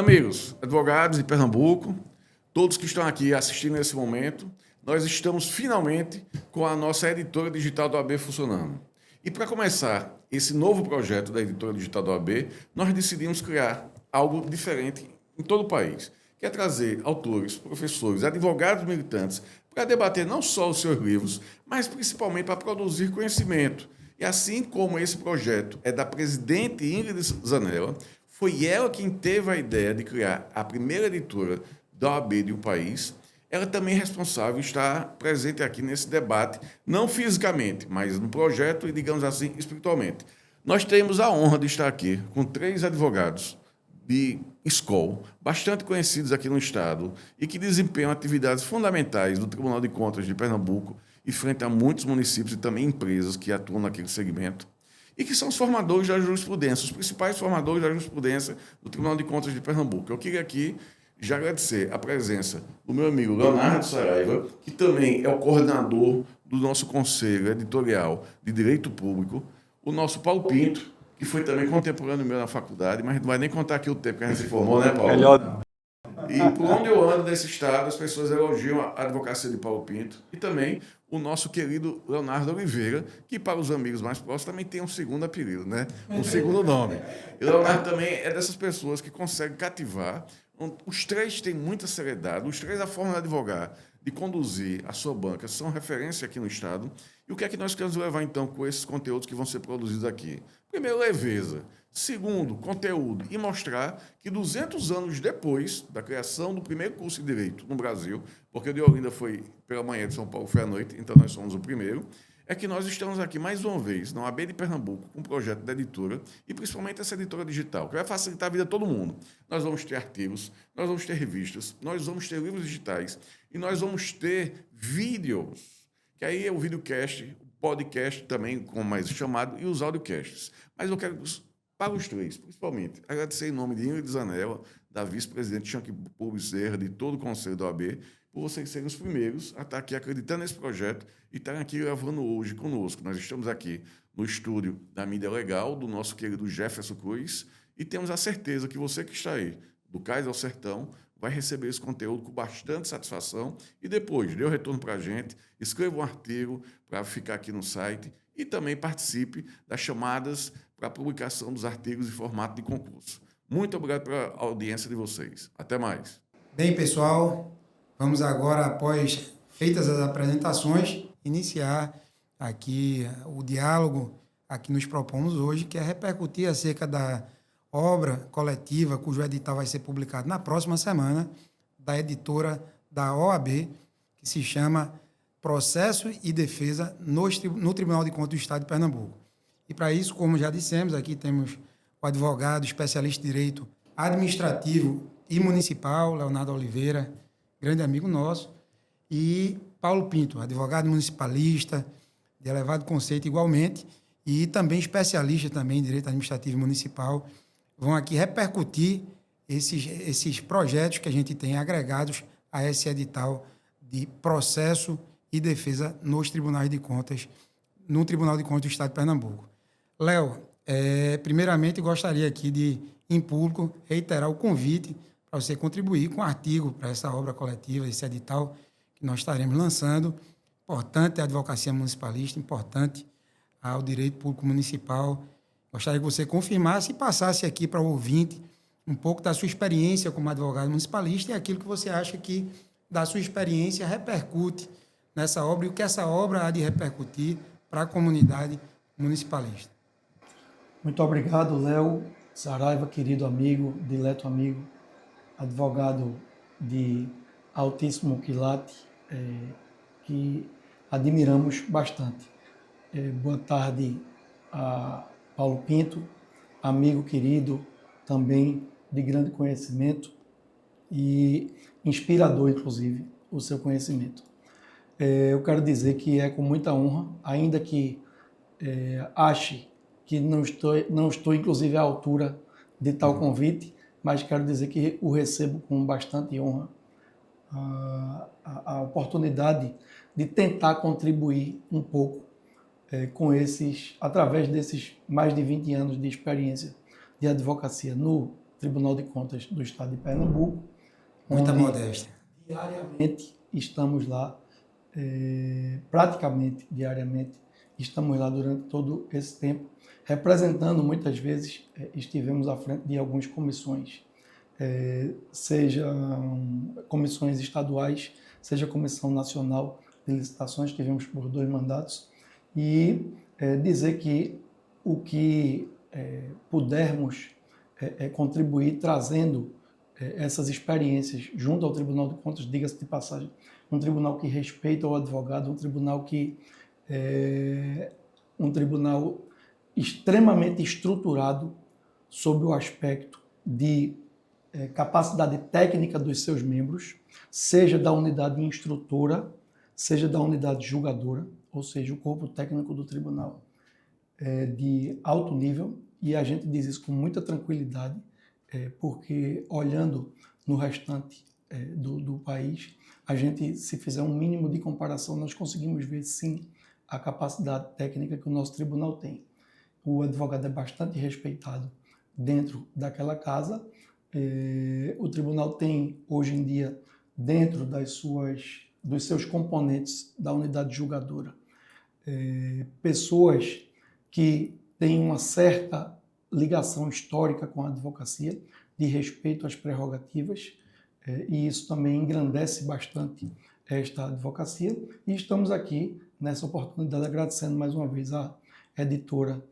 Amigos, advogados de Pernambuco, todos que estão aqui assistindo nesse momento, nós estamos finalmente com a nossa editora digital da OAB funcionando. E para começar esse novo projeto da editora digital da OAB, nós decidimos criar algo diferente em todo o país, que é trazer autores, professores, advogados militantes para debater não só os seus livros, mas principalmente para produzir conhecimento. E assim como esse projeto é da presidente Ingrid Zanella, foi ela quem teve a ideia de criar a primeira editora da OAB de um país. Ela também é responsável, está presente aqui nesse debate, não fisicamente, mas no projeto e, digamos assim, espiritualmente. Nós temos a honra de estar aqui com 3 advogados de escola, bastante conhecidos aqui no Estado e que desempenham atividades fundamentais do Tribunal de Contas de Pernambuco e frente a muitos municípios e também empresas que atuam naquele segmento, e que são os formadores da jurisprudência, os principais formadores da jurisprudência do Tribunal de Contas de Pernambuco. Eu queria aqui já agradecer a presença do meu amigo Leonardo Saraiva, que também é o coordenador do nosso Conselho Editorial de Direito Público, o nosso Paulo Pinto, que foi também contemporâneo meu na faculdade, mas não vai nem contar aqui o tempo que a gente se formou, né, Paulo? Melhor. E por onde eu ando nesse estado, as pessoas elogiam a advocacia de Paulo Pinto e também o nosso querido Leonardo Oliveira, que para os amigos mais próximos também tem um segundo apelido, né? Um segundo nome. E Leonardo também é dessas pessoas que conseguem cativar. Os 3 têm muita seriedade, os 3 a forma de advogar, de conduzir a sua banca, são referência aqui no Estado. E o que é que nós queremos levar, então, com esses conteúdos que vão ser produzidos aqui? Primeiro, leveza. Segundo, conteúdo. E mostrar que 200 anos depois da criação do primeiro curso de Direito no Brasil, porque o de Olinda foi pela manhã, de São Paulo foi à noite, então nós somos o primeiro, é que nós estamos aqui mais uma vez, na OAB de Pernambuco, com um projeto da editora, e principalmente essa editora digital, que vai facilitar a vida de todo mundo. Nós vamos ter artigos, nós vamos ter revistas, nós vamos ter livros digitais, e nós vamos ter vídeos, que aí é o videocast, o podcast também, como mais chamado, e os audiocasts. Mas eu quero, para os 3, principalmente, agradecer em nome de Ingrid Zanella, da vice-presidente Chanque Bezerra, de todo o Conselho da OAB, por vocês serem os primeiros a estar aqui acreditando nesse projeto e estarem aqui gravando hoje conosco. Nós estamos aqui no estúdio da Mídia Legal, do nosso querido Jefferson Cruz, e temos a certeza que você que está aí, do Cais ao Sertão, vai receber esse conteúdo com bastante satisfação e depois dê o retorno para a gente, escreva um artigo para ficar aqui no site e também participe das chamadas para a publicação dos artigos em formato de concurso. Muito obrigado pela audiência de vocês. Até mais. Bem, pessoal, vamos agora, após feitas as apresentações, iniciar aqui o diálogo a que nos propomos hoje, que é repercutir acerca da obra coletiva, cujo edital vai ser publicado na próxima semana, da editora da OAB, que se chama Processo e Defesa no Tribunal de Contas do Estado de Pernambuco. E para isso, como já dissemos, aqui temos o advogado, especialista em direito administrativo e municipal, Leonardo Oliveira, grande amigo nosso, e Paulo Pinto, advogado municipalista, de elevado conceito igualmente, e também especialista também em direito administrativo e municipal, vão aqui repercutir esses projetos que a gente tem agregados a esse edital de processo e defesa nos tribunais de contas, no Tribunal de Contas do Estado de Pernambuco. Léo, primeiramente gostaria aqui de, em público, reiterar o convite para você contribuir com um artigo para essa obra coletiva, esse edital que nós estaremos lançando. Importante a advocacia municipalista, importante ao direito público municipal. Gostaria que você confirmasse e passasse aqui para o ouvinte um pouco da sua experiência como advogado municipalista e aquilo que você acha que, da sua experiência, repercute nessa obra e o que essa obra há de repercutir para a comunidade municipalista. Muito obrigado, Léo Saraiva, querido amigo, dileto amigo, advogado de altíssimo quilate, que admiramos bastante. Boa tarde a Paulo Pinto, amigo querido, também de grande conhecimento e inspirador, inclusive, o seu conhecimento. Eu quero dizer que é com muita honra, ainda que ache que não estou, inclusive, à altura de tal convite, mas quero dizer que o recebo com bastante honra a oportunidade de tentar contribuir um pouco através desses mais de 20 anos de experiência de advocacia no Tribunal de Contas do Estado de Pernambuco. Muita modéstia. Diariamente estamos lá, praticamente diariamente, estamos lá durante todo esse tempo, representando muitas vezes, estivemos à frente de algumas comissões, sejam comissões estaduais, seja Comissão Nacional de Licitações, tivemos por 2 mandatos, e dizer que o que pudermos contribuir trazendo essas experiências junto ao Tribunal de Contas, diga-se de passagem, um tribunal que respeita o advogado, um tribunal extremamente estruturado sob o aspecto de capacidade técnica dos seus membros, seja da unidade instrutora, seja da unidade julgadora, ou seja, o corpo técnico do tribunal de alto nível, e a gente diz isso com muita tranquilidade, porque olhando no restante do país, a gente, se fizer um mínimo de comparação, nós conseguimos ver, sim, a capacidade técnica que o nosso tribunal tem. O advogado é bastante respeitado dentro daquela casa. O tribunal tem, hoje em dia, dentro dos seus componentes da unidade julgadora, pessoas que têm uma certa ligação histórica com a advocacia, de respeito às prerrogativas, e isso também engrandece bastante esta advocacia. E estamos aqui, nessa oportunidade, agradecendo mais uma vez a editora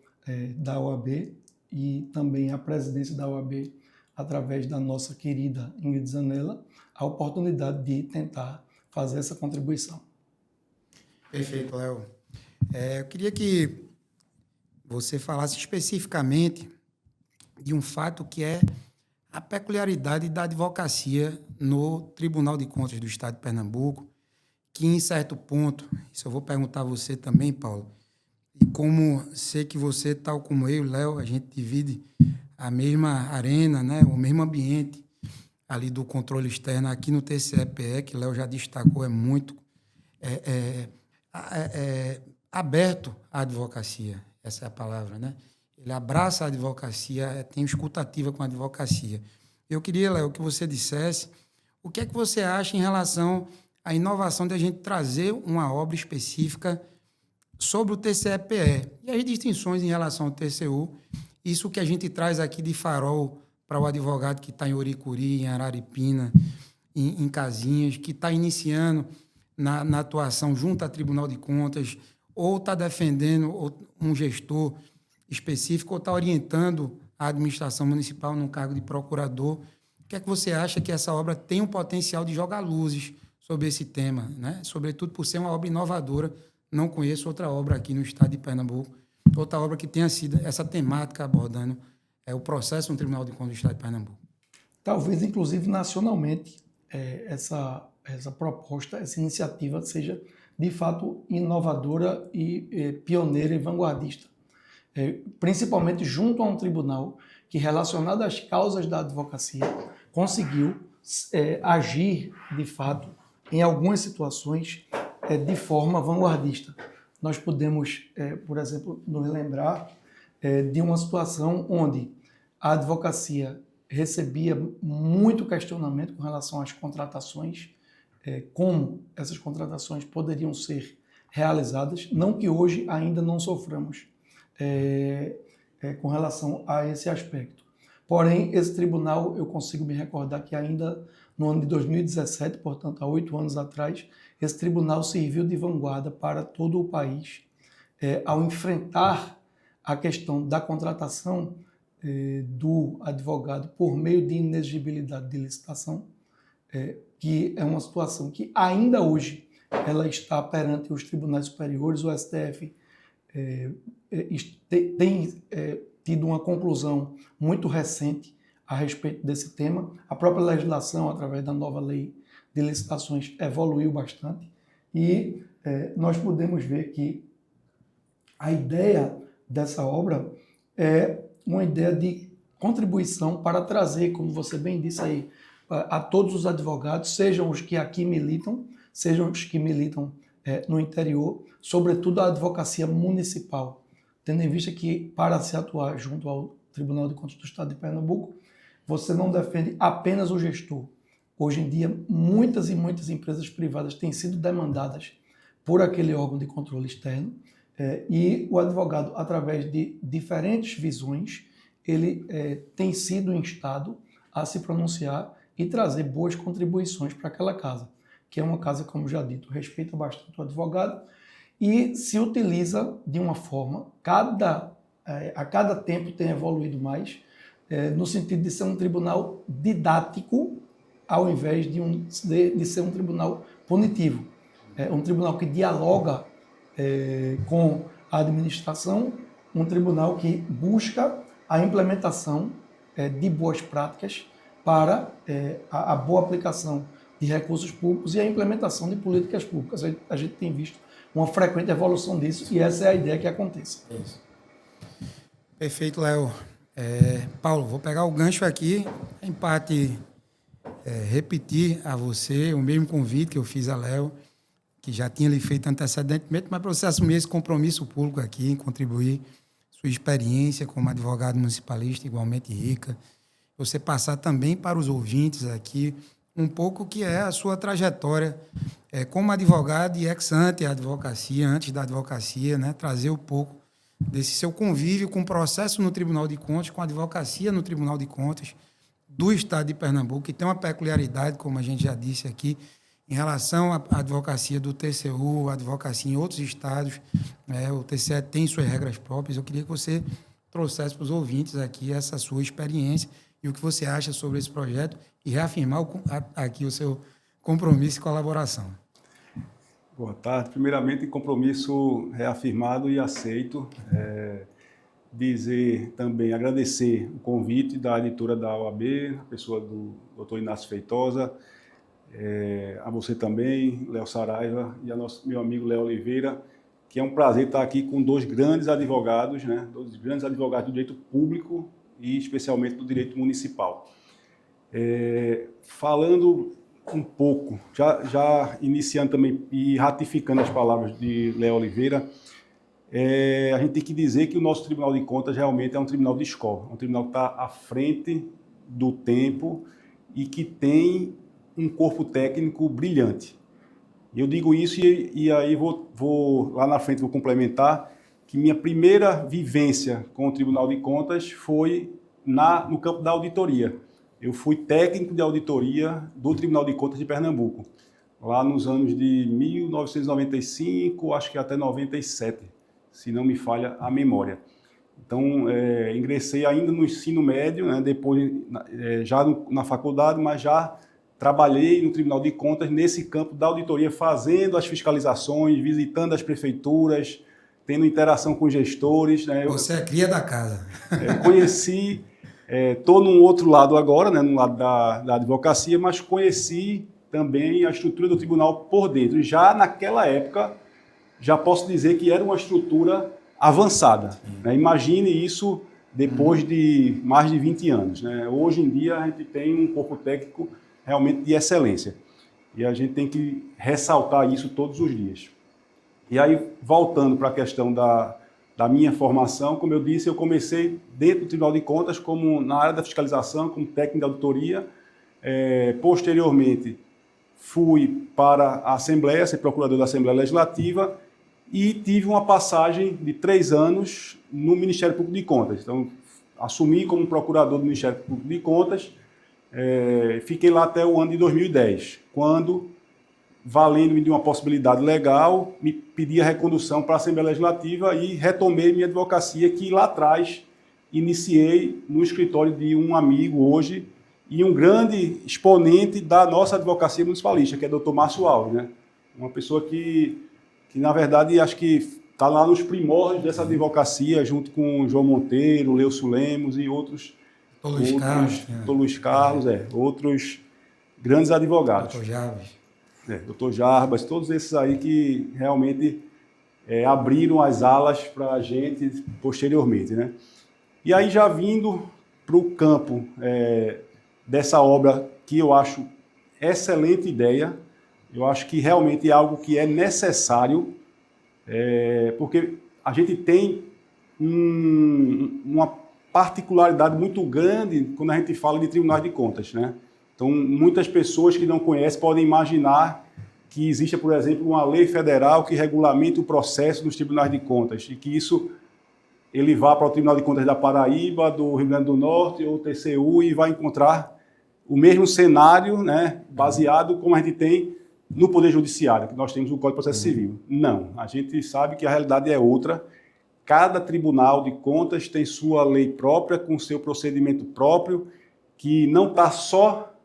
da OAB e também a presidência da OAB, através da nossa querida Ingrid Zanella, a oportunidade de tentar fazer essa contribuição. Perfeito, Léo. Eu queria que você falasse especificamente de um fato que é a peculiaridade da advocacia no Tribunal de Contas do Estado de Pernambuco, que, em certo ponto, isso eu vou perguntar a você também, Paulo, e como sei que você, tal como eu, Léo, a gente divide a mesma arena, né, o mesmo ambiente ali do controle externo aqui no TCE-PE, que Léo já destacou, é muito aberto à advocacia, essa é a palavra, né? Ele abraça a advocacia, tem escutativa com a advocacia. Eu queria, Léo, que você dissesse o que é que você acha em relação à inovação de a gente trazer uma obra específica sobre o TCE-PE e as distinções em relação ao TCU, isso que a gente traz aqui de farol para o advogado que está em Oricuri, em Araripina, em Casinhas, que está iniciando na atuação junto ao Tribunal de Contas, ou está defendendo um gestor específico, ou está orientando a administração municipal num cargo de procurador. O que é que você acha que essa obra tem um potencial de jogar luzes sobre esse tema, né? Sobretudo por ser uma obra inovadora. Não conheço outra obra aqui no estado de Pernambuco, outra obra que tenha sido essa temática abordando o processo no Tribunal de Contas do estado de Pernambuco. Talvez, inclusive, nacionalmente, essa proposta, essa iniciativa seja, de fato, inovadora e pioneira e vanguardista. Principalmente junto a um tribunal que, relacionado às causas da advocacia, conseguiu agir, de fato, em algumas situações, de forma vanguardista. Nós podemos, por exemplo, nos lembrar de uma situação onde a advocacia recebia muito questionamento com relação às contratações, como essas contratações poderiam ser realizadas, não que hoje ainda não soframos com relação a esse aspecto. Porém, esse tribunal, eu consigo me recordar que ainda no ano de 2017, portanto, há 8 anos atrás, esse tribunal serviu de vanguarda para todo o país ao enfrentar a questão da contratação do advogado por meio de inexigibilidade de licitação, que é uma situação que ainda hoje ela está perante os tribunais superiores. O STF tem tido uma conclusão muito recente a respeito desse tema. A própria legislação, através da nova lei de licitações, evoluiu bastante e nós podemos ver que a ideia dessa obra é uma ideia de contribuição para trazer, como você bem disse aí, a todos os advogados, sejam os que aqui militam, sejam os que militam no interior, sobretudo a advocacia municipal, tendo em vista que, para se atuar junto ao Tribunal de Contas do Estado de Pernambuco, você não defende apenas o gestor. Hoje em dia, muitas e muitas empresas privadas têm sido demandadas por aquele órgão de controle externo, e o advogado, através de diferentes visões, ele tem sido instado a se pronunciar e trazer boas contribuições para aquela casa, que é uma casa, como já dito, respeita bastante o advogado e se utiliza de uma forma, a cada tempo tem evoluído mais, no sentido de ser um tribunal didático, ao invés de ser um tribunal punitivo. É um tribunal que dialoga com a administração, um tribunal que busca a implementação de boas práticas para a boa aplicação de recursos públicos e a implementação de políticas públicas. A gente tem visto uma frequente evolução disso e essa é a ideia que aconteça. Isso. Perfeito, Léo. Paulo, vou pegar o gancho aqui, em parte repetir a você o mesmo convite que eu fiz a Léo, que já tinha lhe feito antecedentemente, mas para você assumir esse compromisso público aqui, contribuir sua experiência como advogado municipalista igualmente rica, você passar também para os ouvintes aqui um pouco que é a sua trajetória como advogado e ex-ante advocacia, antes da advocacia, né, trazer um pouco desse seu convívio com o processo no Tribunal de Contas, com a advocacia no Tribunal de Contas do Estado de Pernambuco, que tem uma peculiaridade, como a gente já disse aqui, em relação à advocacia do TCU, a advocacia em outros estados, o TCE tem suas regras próprias. Eu queria que você trouxesse para os ouvintes aqui essa sua experiência e o que você acha sobre esse projeto e reafirmar aqui o seu compromisso e colaboração. Boa tarde. Primeiramente, compromisso reafirmado e aceito. Dizer também, agradecer o convite da editora da OAB, a pessoa do Dr. Inácio Feitosa, a você também, Léo Saraiva, e a meu amigo Léo Oliveira, que é um prazer estar aqui com dois grandes advogados, né? Dois grandes advogados do direito público e especialmente do direito municipal. Falando um pouco, já iniciando também e ratificando as palavras de Léo Oliveira, a gente tem que dizer que o nosso Tribunal de Contas realmente é um tribunal de escola, um tribunal que está à frente do tempo e que tem um corpo técnico brilhante. Eu digo isso e aí vou lá na frente vou complementar que minha primeira vivência com o Tribunal de Contas foi no campo da auditoria. Eu fui técnico de auditoria do Tribunal de Contas de Pernambuco, lá nos anos de 1995, acho que até 97, se não me falha a memória. Então, ingressei ainda no ensino médio, né, depois já na faculdade, mas já trabalhei no Tribunal de Contas nesse campo da auditoria, fazendo as fiscalizações, visitando as prefeituras, tendo interação com gestores. Né? Você é cria da casa. Eu conheci, estou num outro lado agora, né, no lado da advocacia, mas conheci também a estrutura do tribunal por dentro. E já naquela época, já posso dizer que era uma estrutura avançada. Né? Imagine isso depois de mais de 20 anos. Né? Hoje em dia, a gente tem um corpo técnico realmente de excelência. E a gente tem que ressaltar isso todos os dias. E aí, voltando para a questão da minha formação, como eu disse, eu comecei dentro do Tribunal de Contas, como na área da fiscalização, como técnico de auditoria. Posteriormente, fui para a Assembleia, ser procurador da Assembleia Legislativa, e tive uma passagem de 3 anos no Ministério Público de Contas. Então, assumi como procurador do Ministério Público de Contas, fiquei lá até o ano de 2010, quando, valendo-me de uma possibilidade legal, me pedi a recondução para a Assembleia Legislativa e retomei minha advocacia, que lá atrás iniciei no escritório de um amigo hoje e um grande exponente da nossa advocacia municipalista, que é o Dr. Márcio Alves, né? Uma pessoa que na verdade, acho que está lá nos primórdios dessa advocacia, junto com João Monteiro, Leucio Lemos e outros... Luiz Carlos, outros grandes advogados. Dr. Jarbas. Dr. Jarbas, todos esses aí que realmente abriram as alas para a gente posteriormente. Né? E aí já vindo para o campo dessa obra que eu acho excelente ideia, eu acho que realmente é algo que é necessário, porque a gente tem particularidade muito grande quando a gente fala de tribunais de contas, né? Então, muitas pessoas que não conhecem podem imaginar que existe, por exemplo, uma lei federal que regulamenta o processo dos tribunais de contas e que isso ele vá para o Tribunal de Contas da Paraíba, do Rio Grande do Norte ou TCU e vai encontrar o mesmo cenário, né, baseado como a gente tem no Poder Judiciário, que nós temos o Código de Processo Civil. Não, a gente sabe que a realidade é outra. Cada Tribunal de Contas tem sua lei própria, com seu procedimento próprio, que não está só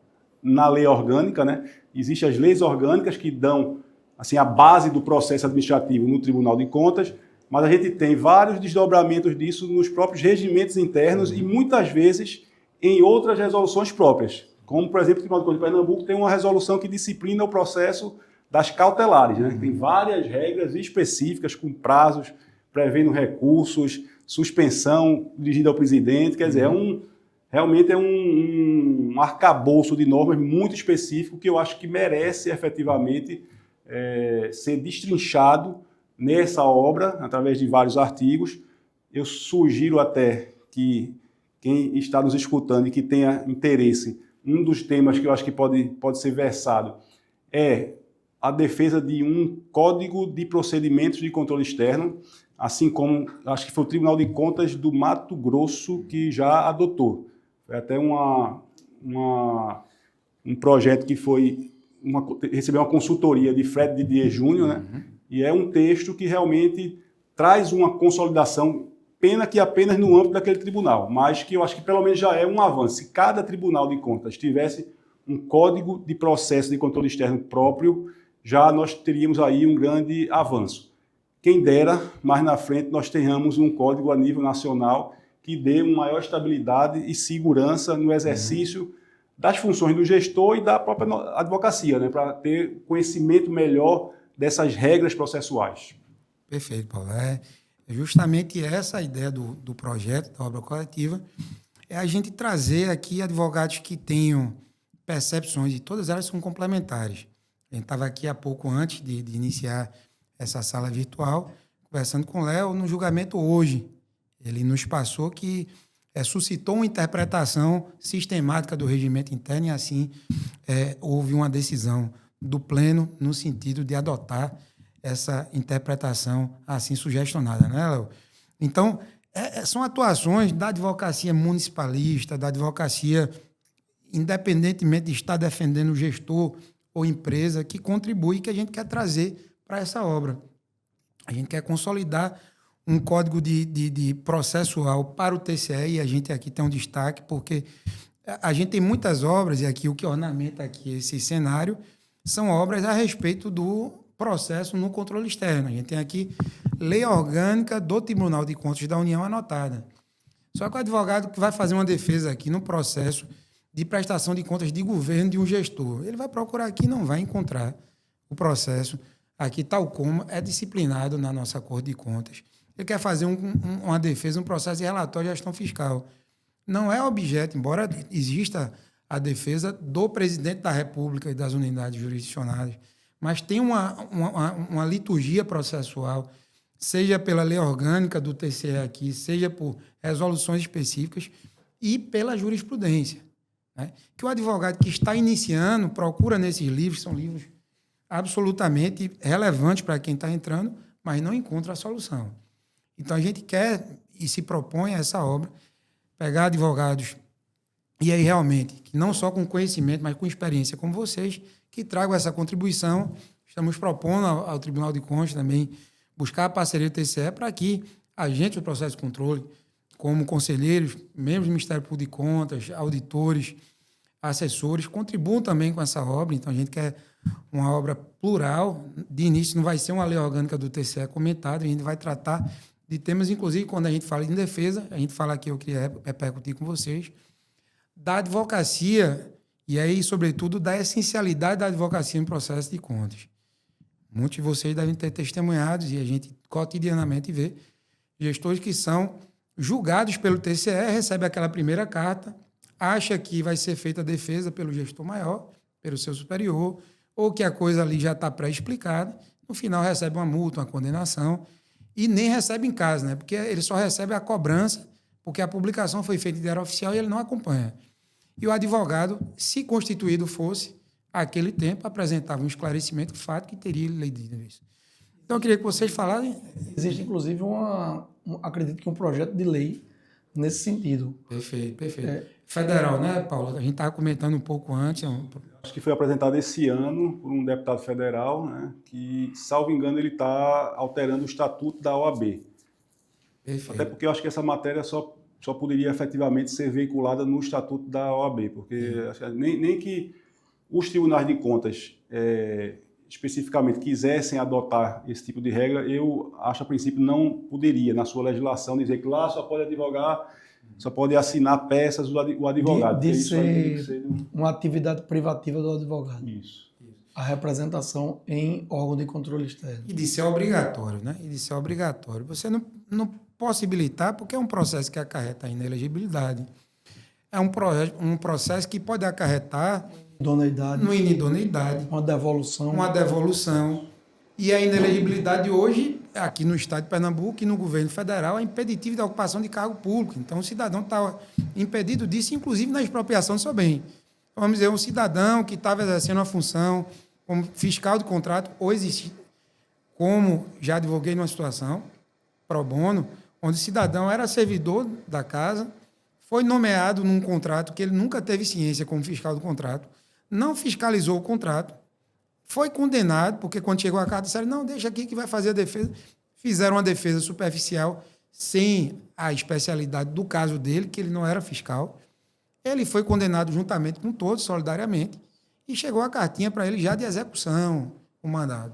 na lei orgânica, né? Existem as leis orgânicas que dão assim, a base do processo administrativo no Tribunal de Contas, mas a gente tem vários desdobramentos disso nos próprios regimentos internos e muitas vezes em outras resoluções próprias. Como, por exemplo, o Tribunal de Contas de Pernambuco tem uma resolução que disciplina o processo das cautelares, né? Tem várias regras específicas com prazos, prevendo recursos, suspensão dirigida ao presidente, quer dizer, realmente é um arcabouço de normas muito específico que eu acho que merece efetivamente ser destrinchado nessa obra, através de vários artigos. Eu sugiro até que quem está nos escutando e que tenha interesse, um dos temas que eu acho que pode ser versado é a defesa de um código de procedimentos de controle externo, assim como acho que foi o Tribunal de Contas do Mato Grosso que já adotou. Foi até um projeto que recebeu uma consultoria de Fred Didier Júnior, né? E é um texto que realmente traz uma consolidação, pena que apenas no âmbito daquele tribunal, mas que eu acho que pelo menos já é um avanço. Se cada Tribunal de Contas tivesse um código de processo de controle externo próprio, já nós teríamos aí um grande avanço. Quem dera, mais na frente, nós tenhamos um código a nível nacional que dê uma maior estabilidade e segurança no exercício das funções do gestor e da própria advocacia, né, para ter conhecimento melhor dessas regras processuais. Perfeito, Paulo. É justamente essa a ideia do projeto, da obra coletiva, é a gente trazer aqui advogados que tenham percepções, e todas elas são complementares. A gente estava aqui há pouco, antes de iniciar essa sala virtual, conversando com o Léo no julgamento hoje. Ele nos passou que suscitou uma interpretação sistemática do regimento interno e, assim, houve uma decisão do Pleno no sentido de adotar essa interpretação assim sugestionada, né, Léo? Então, são atuações da advocacia municipalista, da advocacia, independentemente de estar defendendo o gestor ou empresa, que contribui, que a gente quer trazer para essa obra. A gente quer consolidar um código de processual para o TCE, e a gente aqui tem um destaque, porque a gente tem muitas obras, e aqui o que ornamenta aqui esse cenário são obras a respeito do processo no controle externo. A gente tem aqui lei orgânica do Tribunal de Contas da União anotada. Só que o advogado que vai fazer uma defesa aqui no processo de prestação de contas de governo de um gestor, ele vai procurar aqui e não vai encontrar o processo aqui tal como é disciplinado na nossa Corte de Contas. Ele quer fazer uma defesa, um processo de relatório de gestão fiscal. Não é objeto, embora exista a defesa do presidente da República e das unidades jurisdicionais, mas tem uma liturgia processual, seja pela lei orgânica do TCE aqui, seja por resoluções específicas e pela jurisprudência, né? Que o advogado que está iniciando procura nesses livros, são livros absolutamente relevantes para quem está entrando, mas não encontra a solução. Então, a gente quer e se propõe a essa obra, pegar advogados, e aí realmente, que não só com conhecimento, mas com experiência como vocês, que tragam essa contribuição. Estamos propondo ao Tribunal de Contas também buscar a parceria do TCE para que agentes do processo de controle, como conselheiros, membros do Ministério Público de Contas, auditores, assessores, contribuam também com essa obra. Então, a gente quer uma obra plural. De início, não vai ser uma lei orgânica do TCE comentada, a gente vai tratar de temas, inclusive, quando a gente fala em defesa, a gente fala aqui, eu queria repercutir com vocês, da advocacia, e aí, sobretudo, da essencialidade da advocacia em processo de contas. Muitos de vocês devem ter testemunhados, e a gente cotidianamente vê, gestores que são julgados pelo TCE, recebe aquela primeira carta, acha que vai ser feita a defesa pelo gestor maior, pelo seu superior, ou que a coisa ali já está pré-explicada, no final recebe uma multa, uma condenação, e nem recebe em casa, né? Porque ele só recebe a cobrança porque a publicação foi feita em diário oficial e ele não acompanha. E o advogado, se constituído fosse, àquele tempo, apresentava um esclarecimento de fato que teria lei de isso. Então, eu queria que vocês falassem. Existe, inclusive, acredito que um projeto de lei nesse sentido. Perfeito. Federal, né, Paulo? A gente estava comentando um pouco antes. Acho que foi apresentado esse ano por um deputado federal, né, que, salvo engano, ele está alterando o estatuto da OAB. Perfeito. Até porque eu acho que essa matéria só poderia efetivamente ser veiculada no estatuto da OAB, porque nem que os tribunais de contas especificamente quisessem adotar esse tipo de regra, eu acho, a princípio, não poderia, na sua legislação, dizer que lá só pode advogar, só pode assinar peças o advogado. De ser uma atividade privativa do advogado. Isso. A representação em órgão de controle externo. E de ser obrigatório, né? Você não possibilitar, porque é um processo que acarreta a inelegibilidade. É um processo que pode acarretar Idoneidade, uma devolução. E a inelegibilidade hoje, aqui no estado de Pernambuco e no governo federal, é impeditivo da ocupação de cargo público. Então, o cidadão está impedido disso, inclusive na expropriação do seu bem. Vamos dizer, um cidadão que estava exercendo uma função como fiscal do contrato, ou existe, como já advoguei numa situação, pro bono, onde o cidadão era servidor da casa, foi nomeado num contrato que ele nunca teve ciência como fiscal do contrato, não fiscalizou o contrato, foi condenado, porque quando chegou a carta disseram, não, deixa aqui que vai fazer a defesa. Fizeram uma defesa superficial, sem a especialidade do caso dele, que ele não era fiscal. Ele foi condenado juntamente com todos, solidariamente, e chegou a cartinha para ele já de execução, o mandado.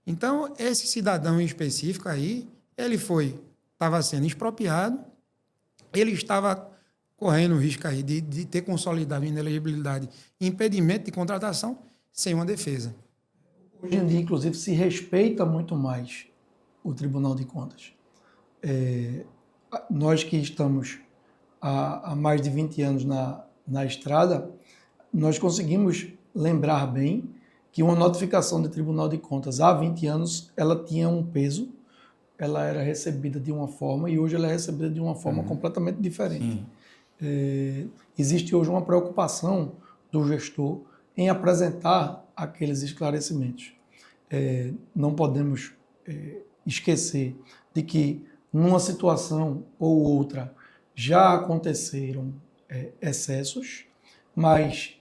Então, esse cidadão em específico aí, ele estava sendo expropriado, ele estava correndo o risco aí de ter consolidado inelegibilidade e impedimento de contratação sem uma defesa. Hoje em dia, inclusive, se respeita muito mais o Tribunal de Contas. Nós que estamos há mais de 20 anos na estrada, nós conseguimos lembrar bem que uma notificação do Tribunal de Contas há 20 anos, ela tinha um peso, ela era recebida de uma forma e hoje ela é recebida de uma forma completamente diferente. Existe hoje uma preocupação do gestor em apresentar aqueles esclarecimentos. Não podemos esquecer de que numa situação ou outra já aconteceram excessos, mas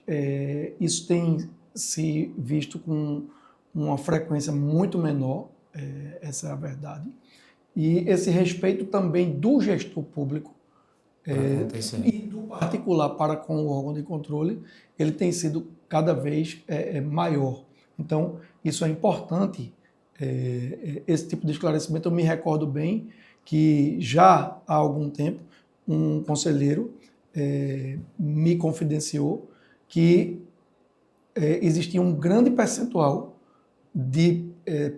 isso tem se visto com uma frequência muito menor, essa é a verdade. E esse respeito também do gestor público e do particular para com o órgão de controle, ele tem sido cada vez maior. Então, isso é importante, esse tipo de esclarecimento. Eu me recordo bem que já há algum tempo um conselheiro me confidenciou que existia um grande percentual de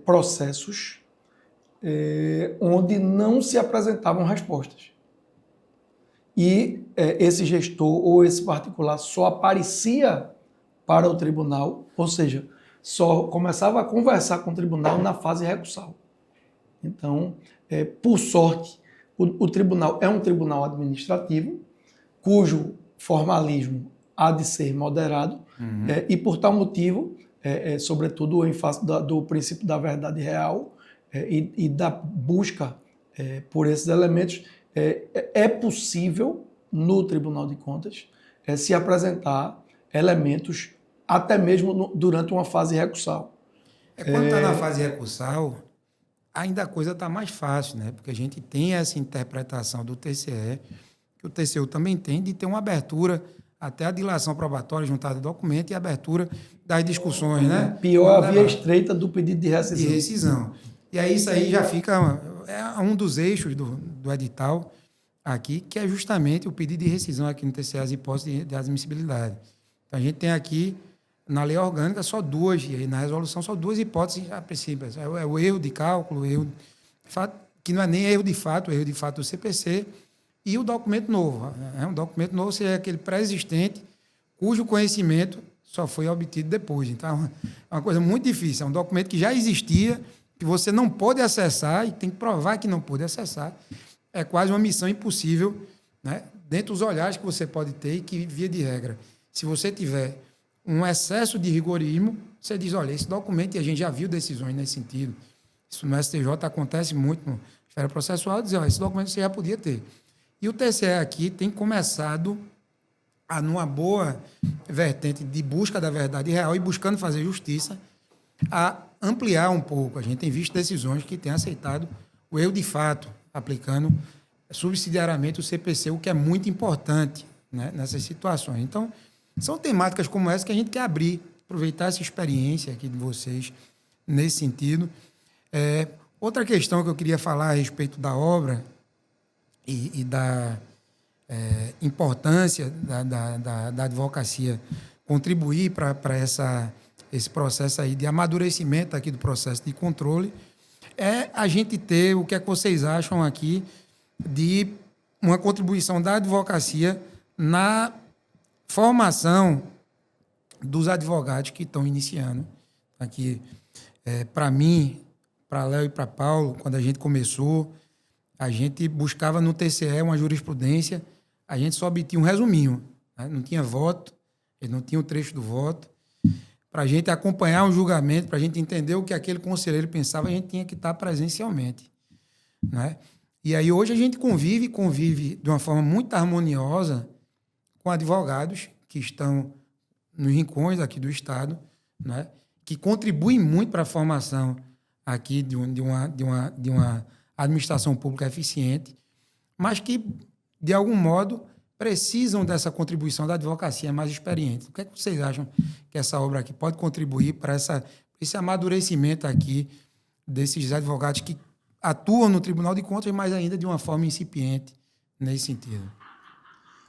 processos onde não se apresentavam respostas. E esse gestor ou esse particular só aparecia para o tribunal, ou seja, só começava a conversar com o tribunal na fase recursal. Então, por sorte, o tribunal é um tribunal administrativo, cujo formalismo há de ser moderado, e por tal motivo, sobretudo em face do princípio da verdade real e da busca por esses elementos, é possível, no Tribunal de Contas, se apresentar elementos até mesmo durante uma fase recursal. Quando está na fase recursal, ainda a coisa está mais fácil, né? Porque a gente tem essa interpretação do TCE, que o TCU também tem, de ter uma abertura até a dilação probatória, juntada de documento e abertura das discussões, né? Pior a via estreita do pedido de rescisão. E aí isso aí já fica um dos eixos do edital aqui, que é justamente o pedido de rescisão aqui no TCE, as hipóteses de admissibilidade. Então, a gente tem aqui, na lei orgânica, só duas, e na resolução só duas hipóteses a princípio. É o erro de cálculo, o erro de fato, que não é nem erro de fato, o erro de fato do CPC, e o documento novo. Um documento novo seria aquele pré-existente, cujo conhecimento só foi obtido depois. Então, é uma coisa muito difícil. É um documento que já existia, que você não pôde acessar e tem que provar que não pôde acessar. é quase uma missão impossível, né? Dentro dos olhares que você pode ter e que, via de regra, se você tiver um excesso de rigorismo, você diz, olha, esse documento, e a gente já viu decisões nesse sentido, isso no STJ acontece muito no esfera processual, dizer, olha, esse documento você já podia ter. E o TCE aqui tem começado a, numa boa vertente de busca da verdade real e buscando fazer justiça, a ampliar um pouco. A gente tem visto decisões que têm aceitado o erro de fato, aplicando subsidiariamente o CPC, o que é muito importante, né, nessas situações. Então, são temáticas como essa que a gente quer abrir, aproveitar essa experiência aqui de vocês nesse sentido. Outra questão que eu queria falar a respeito da obra e da importância da advocacia contribuir para esse processo aí de amadurecimento aqui do processo de controle, é a gente ter, o que é que vocês acham aqui, de uma contribuição da advocacia na formação dos advogados que estão iniciando. Aqui, para mim, para Léo e para Paulo, quando a gente começou, a gente buscava no TCE uma jurisprudência, a gente só obtinha um resuminho, né? Não tinha voto, ele não tinha o trecho do voto. Para a gente acompanhar o julgamento, para a gente entender o que aquele conselheiro pensava, a gente tinha que estar presencialmente, né? E aí hoje a gente convive de uma forma muito harmoniosa com advogados que estão nos rincões aqui do Estado, né? Que contribuem muito para a formação aqui de uma administração pública eficiente, mas que, de algum modo, precisam dessa contribuição da advocacia mais experiente. O que é que vocês acham que essa obra aqui pode contribuir para esse amadurecimento aqui desses advogados que atuam no Tribunal de Contas, mas ainda de uma forma incipiente nesse sentido?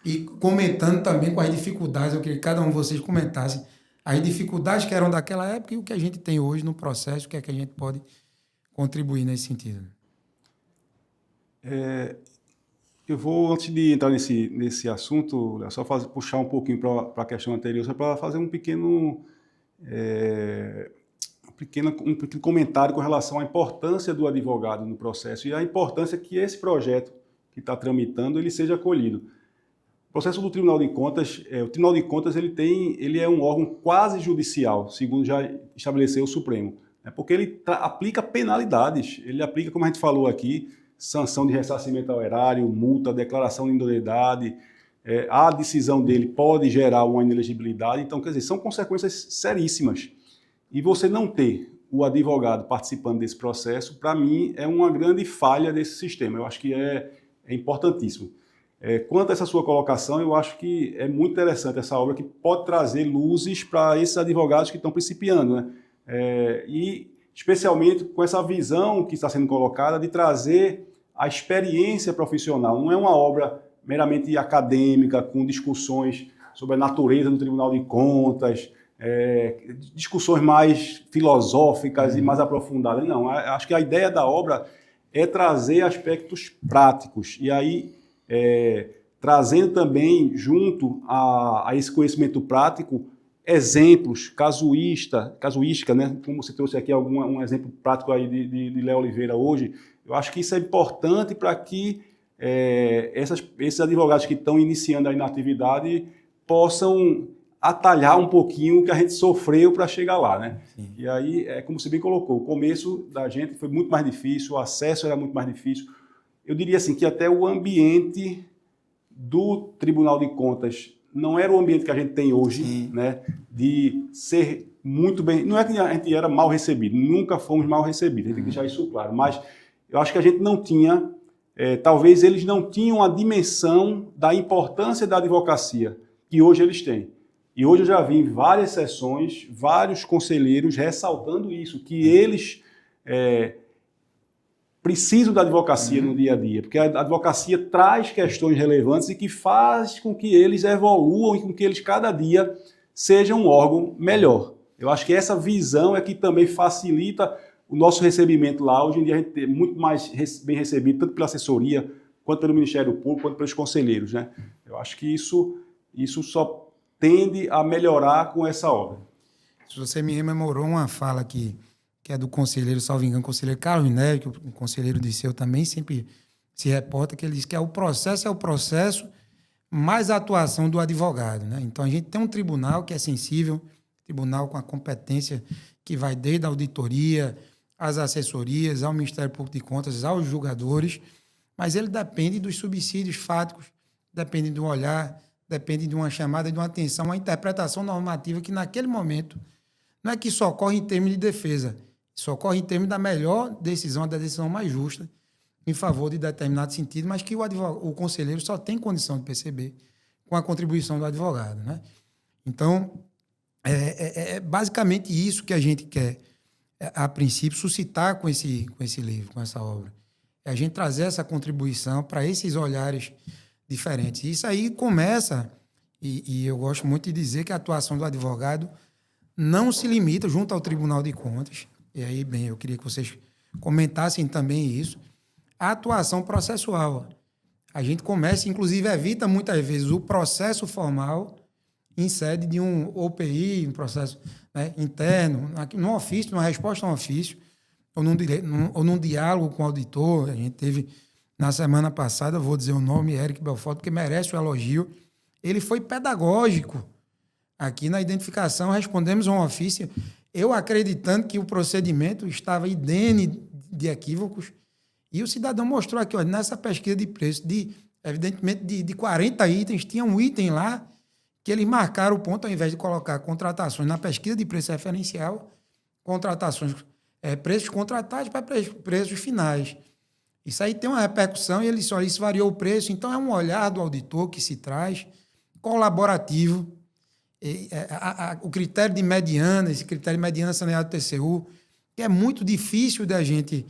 E comentando também com as dificuldades, eu queria que cada um de vocês comentasse as dificuldades que eram daquela época e o que a gente tem hoje no processo, o que é que a gente pode contribuir nesse sentido. Eu vou, antes de entrar nesse assunto, só puxar um pouquinho para a questão anterior, só para fazer um pequeno comentário com relação à importância do advogado no processo e a importância que esse projeto que está tramitando ele seja acolhido. O processo do Tribunal de Contas, o Tribunal de Contas ele é um órgão quase judicial, segundo já estabeleceu o Supremo, né? Porque ele aplica penalidades, ele aplica, como a gente falou aqui, sanção de ressarcimento ao erário, multa, declaração de idoneidade, a decisão dele pode gerar uma inelegibilidade, então, quer dizer, são consequências seríssimas. E você não ter o advogado participando desse processo, para mim, é uma grande falha desse sistema. Eu acho que é importantíssimo. Quanto a essa sua colocação, eu acho que é muito interessante essa obra que pode trazer luzes para esses advogados que estão principiando, né? E especialmente com essa visão que está sendo colocada de trazer a experiência profissional. Não é uma obra meramente acadêmica, com discussões sobre a natureza do Tribunal de Contas, discussões mais filosóficas e mais aprofundadas. Não, acho que a ideia da obra é trazer aspectos práticos. E aí, trazendo também, junto a esse conhecimento prático, exemplos, casuística, né? Como você trouxe aqui um exemplo prático aí de Léo Oliveira hoje, eu acho que isso é importante para que esses advogados que estão iniciando aí na atividade possam atalhar um pouquinho o que a gente sofreu para chegar lá, né? Sim. E aí, como você bem colocou, o começo da gente foi muito mais difícil, o acesso era muito mais difícil. Eu diria assim que até o ambiente do Tribunal de Contas não era o ambiente que a gente tem hoje, sim, né? De ser muito bem... Não é que a gente era mal recebido, nunca fomos mal recebidos, a gente tem que deixar isso claro, mas eu acho que a gente não tinha... talvez eles não tinham a dimensão da importância da advocacia que hoje eles têm. E hoje eu já vi em várias sessões, vários conselheiros ressaltando isso, que eles precisam da advocacia no dia a dia, porque a advocacia traz questões relevantes e que faz com que eles evoluam e com que eles cada dia sejam um órgão melhor. Eu acho que essa visão é que também facilita o nosso recebimento lá. Hoje em dia a gente é muito mais bem recebido, tanto pela assessoria, quanto pelo Ministério Público, quanto pelos conselheiros, né? Eu acho que isso só tende a melhorar com essa obra. Se você me rememorou uma fala que é do conselheiro, salvo engano, conselheiro Carlos Neves, que o conselheiro Disseu também sempre se reporta, que ele diz que o processo, mais a atuação do advogado, né? Então, a gente tem um tribunal que é sensível, tribunal com a competência que vai desde a auditoria, às assessorias, ao Ministério Público de Contas, aos julgadores, mas ele depende dos subsídios fáticos, depende do olhar, depende de uma chamada, de uma atenção, uma interpretação normativa que, naquele momento, não é que só ocorre em termos de defesa, só ocorre em termos da melhor decisão, da decisão mais justa, em favor de determinado sentido, mas que o conselheiro só tem condição de perceber com a contribuição do advogado, né? Então, é basicamente isso que a gente quer, a princípio, suscitar com esse livro, com essa obra. É a gente trazer essa contribuição para esses olhares diferentes. Isso aí começa, e eu gosto muito de dizer que a atuação do advogado não se limita junto ao Tribunal de Contas, e aí, bem, eu queria que vocês comentassem também isso, a atuação processual. A gente começa, inclusive, evita muitas vezes o processo formal em sede de um OPI, um processo, né, interno, num ofício, numa resposta a um ofício, ou num diálogo com o auditor. A gente teve, na semana passada, vou dizer o nome, Eric Belfort, porque merece o elogio. Ele foi pedagógico aqui na identificação, respondemos a um ofício, eu acreditando que o procedimento estava idêneo de equívocos, e o cidadão mostrou aqui, olha, nessa pesquisa de preço, evidentemente, de 40 itens, tinha um item lá que eles marcaram o ponto, ao invés de colocar contratações na pesquisa de preço referencial, contratações, preços contratados para preços finais. Isso aí tem uma repercussão e ele só isso variou o preço. Então, é um olhar do auditor que se traz, colaborativo. O critério de mediana, esse critério de mediana saneado do TCU, que é muito difícil da gente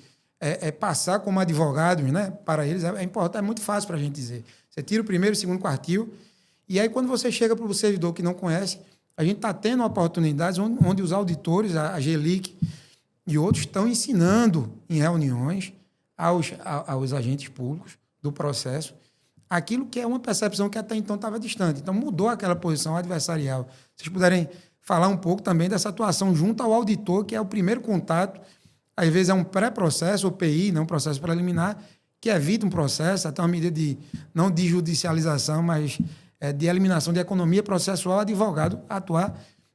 passar como advogados, né? Para eles é importante, é muito fácil para a gente dizer. Você tira o primeiro e o segundo quartil, e aí quando você chega para o servidor que não conhece, a gente está tendo oportunidades onde os auditores, a GELIC e outros estão ensinando em reuniões aos agentes públicos do processo aquilo que é uma percepção que até então estava distante. Então, mudou aquela posição adversarial. Vocês puderem falar um pouco também dessa atuação junto ao auditor, que é o primeiro contato, às vezes é um pré-processo, ou PI, não um processo preliminar, que evita um processo, até uma medida não de judicialização, mas de eliminação de economia processual, advogado a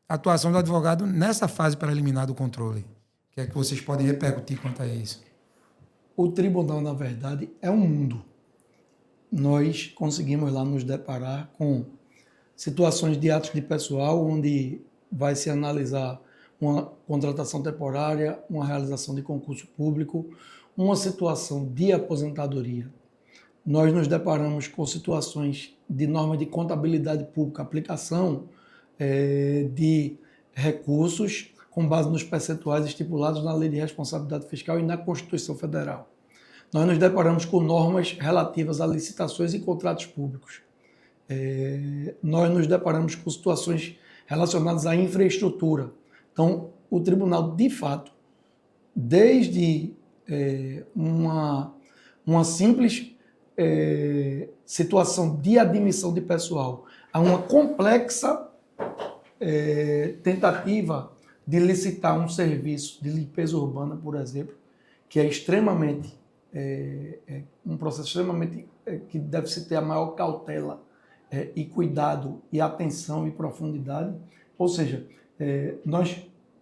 atuação do advogado nessa fase preliminar do controle. O que é que vocês podem repercutir quanto a isso? O tribunal, na verdade, é um mundo. Nós conseguimos lá nos deparar com situações de atos de pessoal, onde vai se analisar uma contratação temporária, uma realização de concurso público, uma situação de aposentadoria. Nós nos deparamos com situações de norma de contabilidade pública, aplicação de recursos com base nos percentuais estipulados na Lei de Responsabilidade Fiscal e na Constituição Federal. Nós nos deparamos com normas relativas a licitações e contratos públicos. Nós nos deparamos com situações relacionadas à infraestrutura. Então, o tribunal, de fato, desde uma simples situação de admissão de pessoal a uma complexa tentativa de licitar um serviço de limpeza urbana, por exemplo, que é extremamente um processo extremamente que deve-se ter a maior cautela e cuidado e atenção e profundidade. Ou seja, nós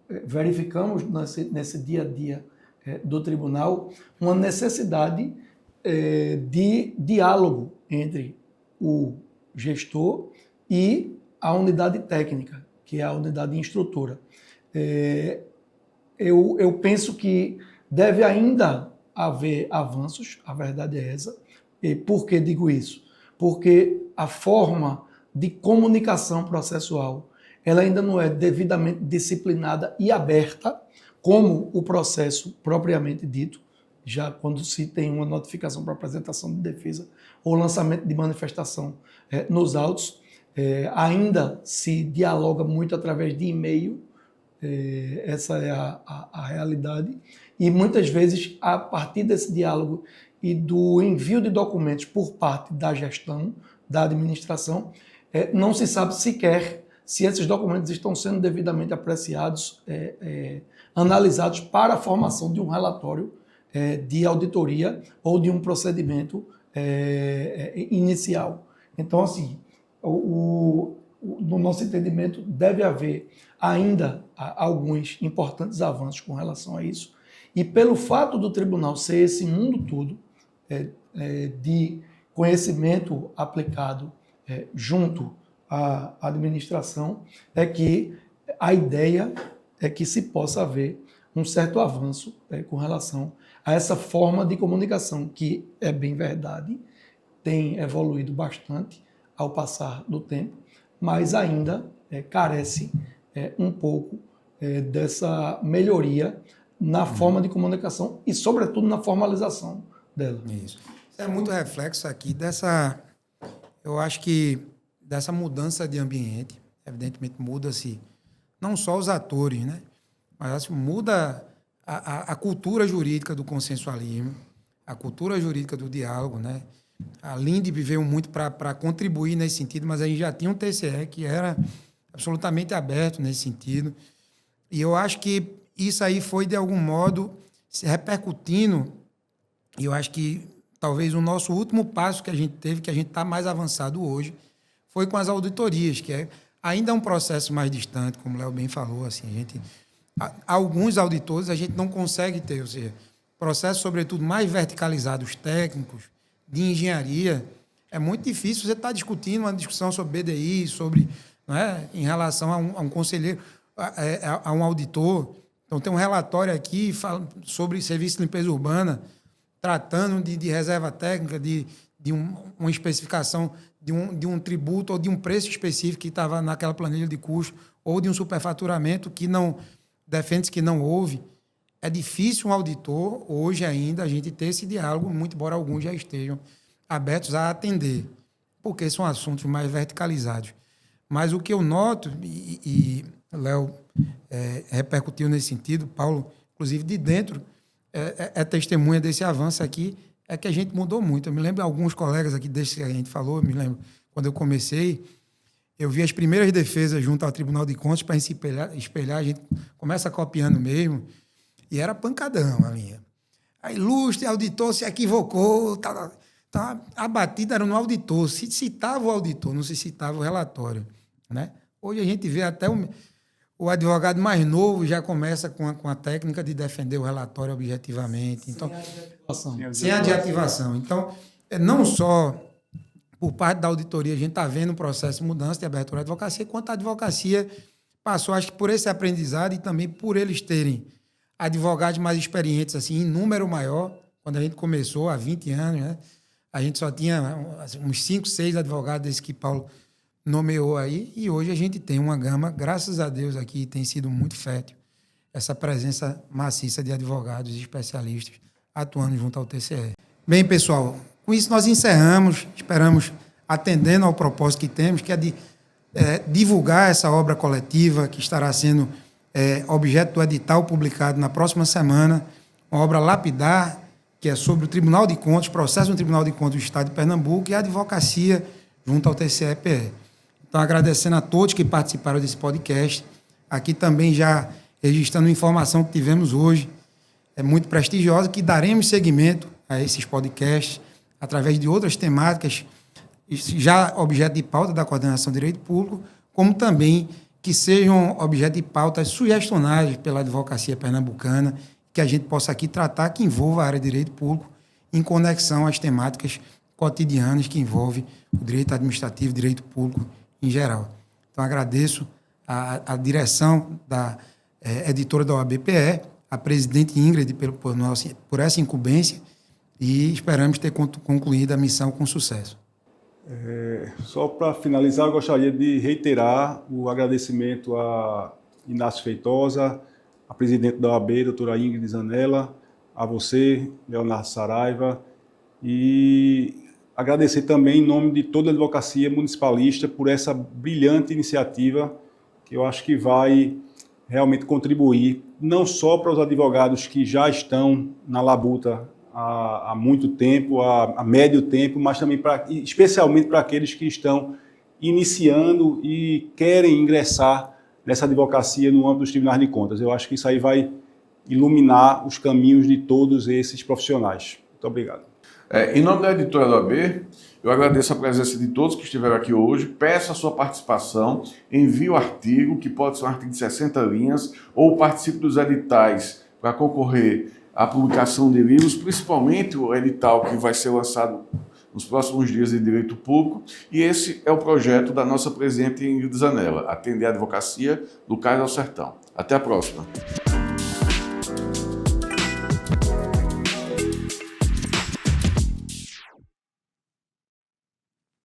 verificamos nesse dia a dia do tribunal uma necessidade de diálogo entre o gestor e a unidade técnica, que é a unidade instrutora. Eu penso que deve ainda haver avanços, a verdade é essa. E por que digo isso? Porque a forma de comunicação processual ela ainda não é devidamente disciplinada e aberta, como o processo propriamente dito, já quando se tem uma notificação para apresentação de defesa ou lançamento de manifestação nos autos, ainda se dialoga muito através de e-mail, essa é a realidade, e muitas vezes, a partir desse diálogo e do envio de documentos por parte da gestão, da administração, não se sabe sequer se esses documentos estão sendo devidamente apreciados, analisados para a formação de um relatório de auditoria ou de um procedimento inicial. Então, assim, no nosso entendimento, deve haver ainda alguns importantes avanços com relação a isso. E pelo fato do tribunal ser esse mundo todo de conhecimento aplicado junto à administração, é que a ideia é que se possa haver um certo avanço com relação a essa forma de comunicação, que é bem verdade, tem evoluído bastante ao passar do tempo, mas ainda carece um pouco dessa melhoria na forma de comunicação e, sobretudo, na formalização dela. Isso é muito reflexo aqui dessa, eu acho que dessa mudança de ambiente. Evidentemente muda-se não só os atores, né? Mas assim, muda a cultura jurídica do consensualismo, a cultura jurídica do diálogo, né? A Linde veio muito para contribuir nesse sentido, mas a gente já tinha um TCE que era absolutamente aberto nesse sentido. E eu acho que isso aí foi, de algum modo, se repercutindo, e eu acho que talvez o nosso último passo que a gente teve, que a gente está mais avançado hoje, foi com as auditorias, que ainda é um processo mais distante, como o Léo bem falou. Assim, alguns auditores a gente não consegue ter, ou seja, processos, sobretudo, mais verticalizados, técnicos, de engenharia. É muito difícil você estar discutindo uma discussão sobre BDI, sobre, não é, em relação a um conselheiro, a um auditor. Então, tem um relatório aqui sobre serviço de limpeza urbana, tratando de reserva técnica, de uma especificação de um tributo ou de um preço específico que estava naquela planilha de custo, ou de um superfaturamento que não defende que não houve. É difícil um auditor, hoje ainda, a gente ter esse diálogo, muito embora alguns já estejam abertos a atender, porque são assuntos mais verticalizados. Mas o que eu noto, e Léo repercutiu nesse sentido, Paulo, inclusive de dentro, é testemunha desse avanço aqui, é que a gente mudou muito. Eu me lembro de alguns colegas aqui, desde que a gente falou, me lembro, quando eu comecei, eu vi as primeiras defesas junto ao Tribunal de Contas para se espelhar, a gente começa copiando mesmo, e era pancadão a linha. A ilustre auditor se equivocou, tá, a batida era no auditor, se citava o auditor, não se citava o relatório, né? Hoje a gente vê até o advogado mais novo já começa com a técnica de defender o relatório objetivamente. Então, sem adjetivação. Então, não só por parte da auditoria, a gente está vendo um processo de mudança de abertura da advocacia, quanto a advocacia passou, acho que por esse aprendizado e também por eles terem advogados mais experientes, assim, em número maior. Quando a gente começou, há 20 anos, né, a gente só tinha uns 5, 6 advogados desses que Paulo nomeou aí, e hoje a gente tem uma gama, graças a Deus aqui tem sido muito fértil, essa presença maciça de advogados e especialistas atuando junto ao TCE. Bem, pessoal, com isso nós encerramos, esperamos, atendendo ao propósito que temos, que é de divulgar essa obra coletiva que estará sendo objeto do edital publicado na próxima semana, uma obra lapidar, que é sobre o Tribunal de Contas, processo no Tribunal de Contas do Estado de Pernambuco e a advocacia junto ao TCE-PE. Então, agradecendo a todos que participaram desse podcast, aqui também já registrando informação que tivemos hoje, é muito prestigiosa, que daremos seguimento a esses podcasts através de outras temáticas, já objeto de pauta da Coordenação de Direito Público, como também que sejam objeto de pautas sugestionadas pela advocacia pernambucana, que a gente possa aqui tratar, que envolva a área de direito público, em conexão às temáticas cotidianas que envolvem o direito administrativo, direito público em geral. Então, agradeço a direção da editora da OAB-PE, a presidente Ingrid por essa incumbência, e esperamos ter concluído a missão com sucesso. Só para finalizar, eu gostaria de reiterar o agradecimento a Inácio Feitosa, a presidente da OAB, doutora Ingrid Zanella, a você, Leonardo Saraiva, e agradecer também em nome de toda a advocacia municipalista por essa brilhante iniciativa que eu acho que vai realmente contribuir não só para os advogados que já estão na labuta há muito tempo, há médio tempo, mas também especialmente para aqueles que estão iniciando e querem ingressar nessa advocacia no âmbito dos tribunais de contas. Eu acho que isso aí vai iluminar os caminhos de todos esses profissionais. Muito obrigado. Em nome da editora da OAB, eu agradeço a presença de todos que estiveram aqui hoje, peço a sua participação, envie o artigo, que pode ser um artigo de 60 linhas, ou participe dos editais para concorrer à publicação de livros, principalmente o edital que vai ser lançado nos próximos dias de Direito Público, e esse é o projeto da nossa presidente Ingrid Zanella, atender a advocacia do Cais ao Sertão. Até a próxima.